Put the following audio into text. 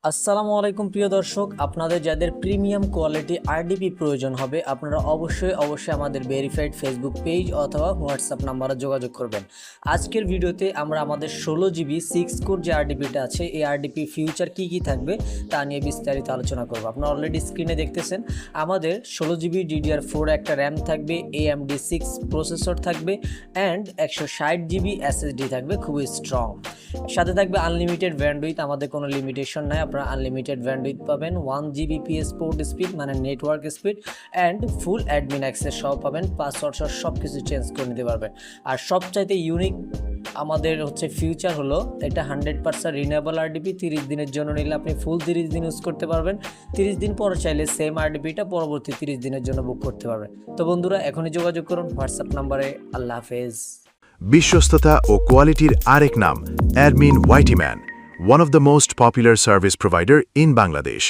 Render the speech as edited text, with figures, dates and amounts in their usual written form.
আসসালামু আলাইকুম প্রিয় দর্শক, আপনাদের যাদের প্রিমিয়াম কোয়ালিটি আরডিপি প্রয়োজন হবে আপনারা অবশ্যই আমাদের ভেরিফাইড ফেসবুক পেজ অথবা হোয়াটসঅ্যাপ নাম্বারে যোগাযোগ করবেন। আজকের ভিডিওতে আমরা আমাদের 16 GB 6 কোর যে আরডিপিটা আছে এই আরডিপি ফিউচার কি থাকবে তা নিয়ে বিস্তারিত আলোচনা করব। আপনারা অলরেডি স্ক্রিনে দেখতেছেন আমাদের 16 GB DDR4 একটা র্যাম থাকবে, AMD 6 প্রসেসর থাকবে অ্যান্ড 160 GB SSD থাকবে, খুবই স্ট্রং। সাথে থাকবে আনলিমিটেড ব্যান্ডউইথ, আমাদের কোনো লিমিটেশন নাই, আপনারা আনলিমিটেড ব্যান্ডউইথ পাবেন, 1 Gbps পোর্ট স্পিড মানে network speed and full admin access সহ পাবেন, পাসওয়ার্ড সহ সব কিছু চেঞ্জ করে নিতে পারবেন। আর সবচাইতে ইউনিক আমাদের ফিউচার হলো এটা 100% রিনিউয়েবল আরডিপি। 30 দিনের জন্য নিলে আপনি ফুল 30 দিন ইউজ করতে পারবেন, 30 দিন পর চাইলে সেম আরডিপিটা পরবর্তী 30 দিনের জন্য বুক করতে পারবেন। তো বন্ধুরা এখনই যোগাযোগ করুন হোয়াটসঅ্যাপ নাম্বারে। আল্লাহ হাফেজ। বিশ্বস্ততা ও কোয়ালিটির আরেক নাম admin ওয়াইটিম্যান, one of the most popular service provider in Bangladesh.